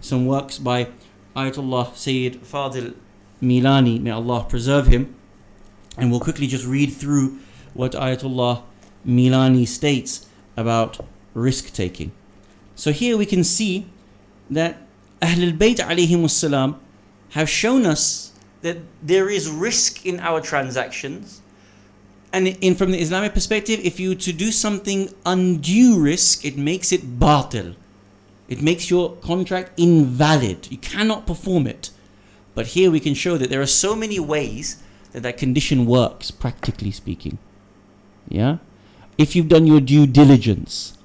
some works by Ayatollah Sayyid Fadil Milani, may Allah preserve him. And we'll quickly just read through what Ayatollah Milani states about risk taking. So here we can see that Ahlul Bayt alayhimus salam have shown us that there is risk in our transactions. And from the Islamic perspective, if you to do something undue risk, it makes it batil. It makes your contract invalid. You cannot perform it. But here we can show that there are so many ways that condition works, practically speaking. Yeah? If you've done your due diligence,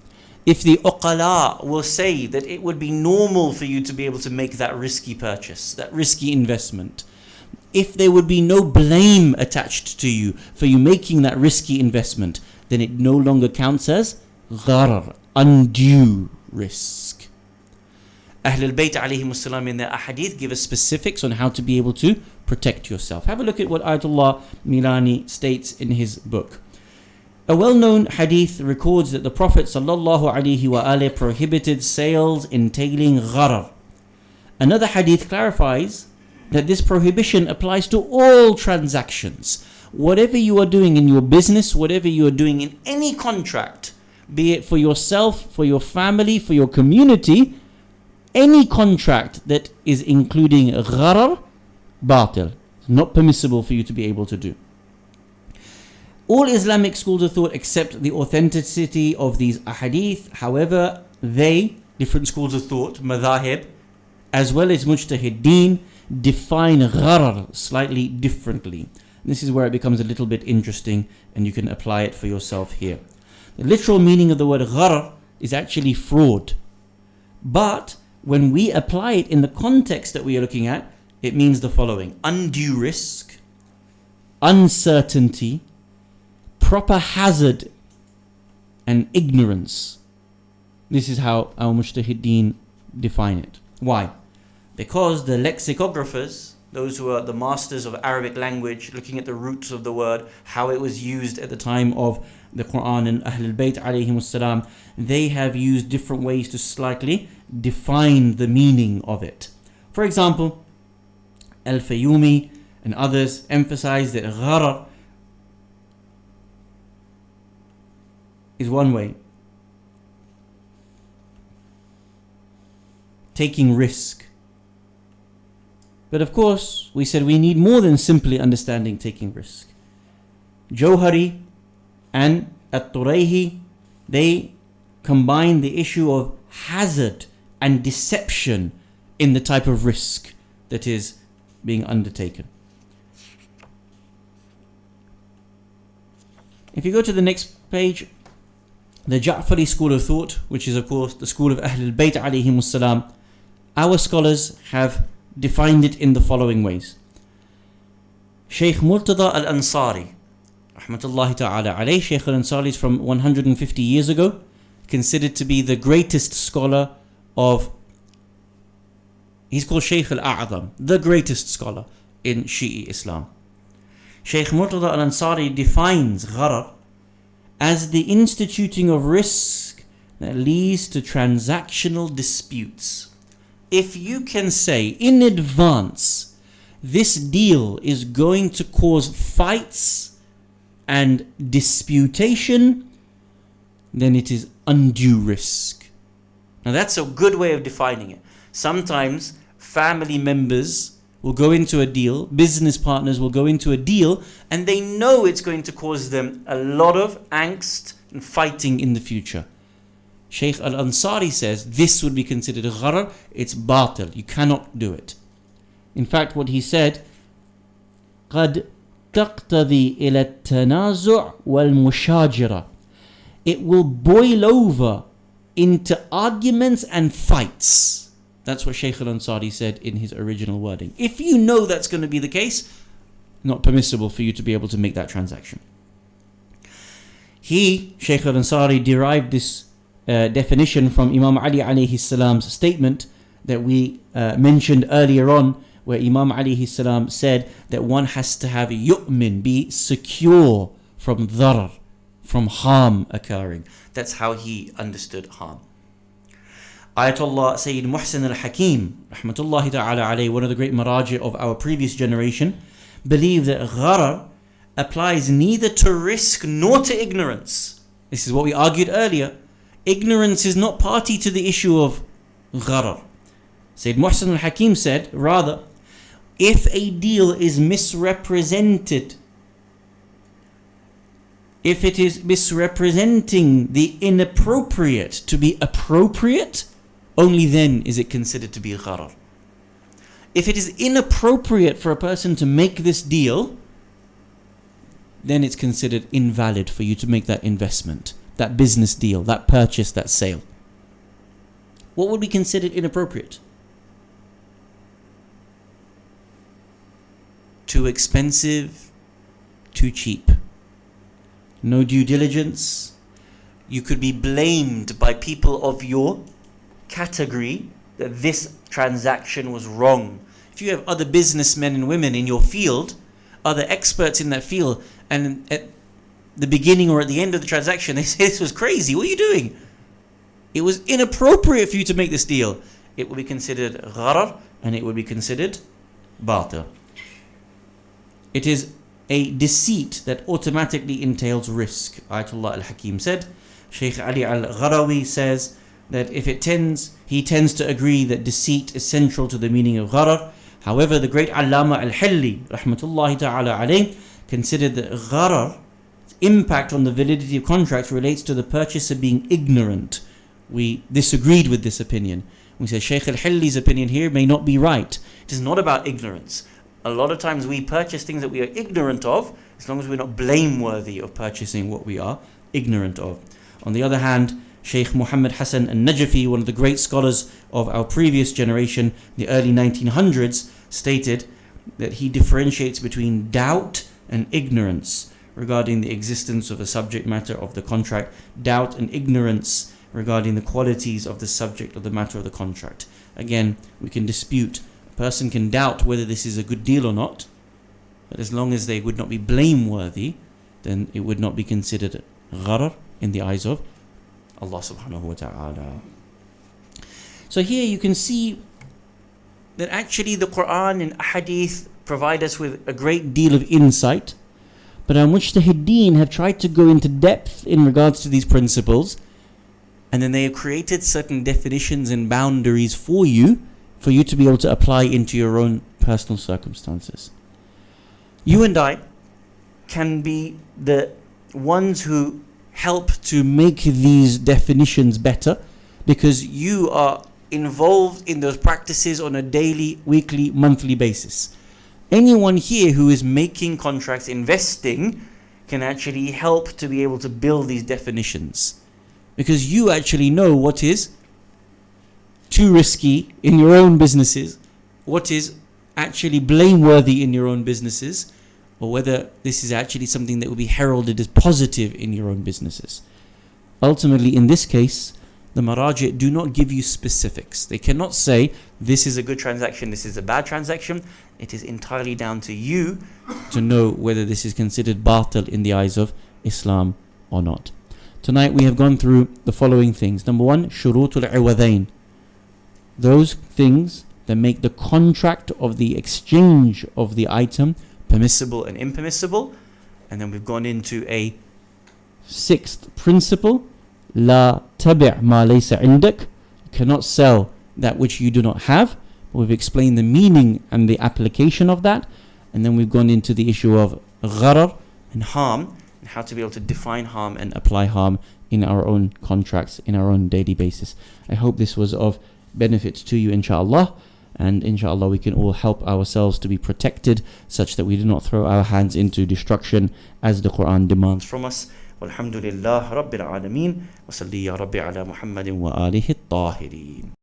if the uqala will say that it would be normal for you to be able to make that risky purchase, that risky investment, if there would be no blame attached to you for you making that risky investment, then it no longer counts as gharar, undue risk. Ahlul Bayt alayhimus salam in their ahadith give us specifics on how to be able to protect yourself. Have a look at what Ayatollah Milani states in his book. A well-known hadith records that the Prophet ﷺ prohibited sales entailing gharar. Another hadith clarifies that this prohibition applies to all transactions. Whatever you are doing in your business, whatever you are doing in any contract, be it for yourself, for your family, for your community, any contract that is including gharar, batil, not permissible for you to be able to do. All Islamic schools of thought accept the authenticity of these ahadith. However, different schools of thought, madhahib, as well as mujtahideen, define gharar slightly differently. This is where it becomes a little bit interesting, and you can apply it for yourself here. The literal meaning of the word gharar is actually fraud. But when we apply it in the context that we are looking at, it means the following: undue risk, uncertainty, proper hazard, and ignorance. This is how our mujtahideen define it. Why? Because the lexicographers those who are the masters of Arabic language, looking at the roots of the word, how it was used at the time of the Quran and Ahlul Bayt alayhimus salam, they have used different ways to slightly define the meaning of it. For example, Al-Fayyumi and others emphasize that gharar is one way. Taking risk. But of course, we said we need more than simply understanding taking risk. Jawhari and At-Turayhi, they combine the issue of hazard and deception in the type of risk that is being undertaken. If you go to the next page, the Ja'fari school of thought, which is of course the school of Ahlul Bayt alayhimus salam, our scholars have defined it in the following ways. Shaykh Murtada al-Ansari, rahmatullahi ta'ala alayh, Shaykh al-Ansari is from 150 years ago, considered to be the greatest scholar of, he's called Shaykh al-A'zam, the greatest scholar in Shi'i Islam. Shaykh Murtada al-Ansari defines gharar as the instituting of risk that leads to transactional disputes. If you can say in advance, this deal is going to cause fights and disputation, then it is undue risk. Now that's a good way of defining it. Sometimes family members will go into a deal, business partners will go into a deal, and they know it's going to cause them a lot of angst and fighting in the future. Shaykh al-Ansari says this would be considered a gharar, it's batil, you cannot do it. In fact, what he said, قَدْ تَقْتَضِي إِلَى التَّنَازُعِ وَالْمُشَاجِرَةِ, it will boil over into arguments and fights. That's what Shaykh al-Ansari said in his original wording. If you know that's going to be the case, not permissible for you to be able to make that transaction. Shaykh al-Ansari, derived this definition from Imam Ali alayhi salam's statement that we mentioned earlier on, where Imam alayhi salam said that one has to have yu'min, be secure from dharar, from harm occurring. That's how he understood harm. Ayatollah Sayyid Muhsin al-Hakim, rahmatullahi ta'ala alayhi, one of the great maraji of our previous generation, believed that gharar applies neither to risk nor to ignorance. This is what we argued earlier. Ignorance is not party to the issue of gharar. Sayyid Muhsin al-Hakim said, rather, if a deal is misrepresented, if it is misrepresenting the inappropriate to be appropriate, only then is it considered to be gharar. If it is inappropriate for a person to make this deal, then it's considered invalid for you to make that investment, that business deal, that purchase, that sale. What would be considered inappropriate? Too expensive, too cheap. No due diligence. You could be blamed by people of your category that this transaction was wrong. If you have other businessmen and women in your field, other experts in that field, and at the beginning or at the end of the transaction they say this was crazy, what are you doing? It was inappropriate for you to make this deal. It will be considered gharar and it will be considered batil. It is a deceit that automatically entails risk. Ayatollah al-Hakim said. Shaykh Ali al-Gharawi says that he tends to agree that deceit is central to the meaning of gharar. However, the great Allama al-Hilli, rahmatullahi ta'ala alayh, considered that gharar's impact on the validity of contracts relates to the purchaser being ignorant. We disagreed with this opinion. We said Shaykh al-Hilli's opinion here may not be right. It is not about ignorance. A lot of times we purchase things that we are ignorant of, as long as we're not blameworthy of purchasing what we are ignorant of. On the other hand, Shaykh Muhammad Hassan al-Najafi, one of the great scholars of our previous generation, the early 1900s, stated that he differentiates between doubt and ignorance regarding the existence of the subject matter of the contract, doubt and ignorance regarding the qualities of the subject of the matter of the contract. Again, we can dispute person can doubt whether this is a good deal or not, but as long as they would not be blameworthy, then it would not be considered gharar in the eyes of Allah subhanahu wa ta'ala. So here you can see that actually the Quran and Hadith provide us with a great deal of insight, but our mujtahideen have tried to go into depth in regards to these principles, and then they have created certain definitions and boundaries for you to be able to apply into your own personal circumstances. You and I can be the ones who help to make these definitions better, because you are involved in those practices on a daily, weekly, monthly basis. Anyone here who is making contracts, investing, can actually help to be able to build these definitions, because you actually know what is too risky in your own businesses, what is actually blameworthy in your own businesses, or whether this is actually something that will be heralded as positive in your own businesses. Ultimately, in this case, the Maraji' do not give you specifics. They cannot say this is a good transaction, this is a bad transaction. It is entirely down to you to know whether this is considered batil in the eyes of Islam or not. Tonight we have gone through the following things. Number one, shurutul iwadain. Those things that make the contract of the exchange of the item permissible and impermissible. And then we've gone into a sixth principle, la tabi' ma laysa indak. You cannot sell that which you do not have. We've explained the meaning and the application of that. And then we've gone into the issue of gharar and harm, and how to be able to define harm and apply harm in our own contracts, in our own daily basis. I hope this was of benefit to you, inshallah. And inshallah we can all help ourselves to be protected, such that we do not throw our hands into destruction as the Quran demands from us. Walhamdulillah Rabbil Alameen. Wa salli ya Rabbi ala Muhammadin wa alihi at-tahirin.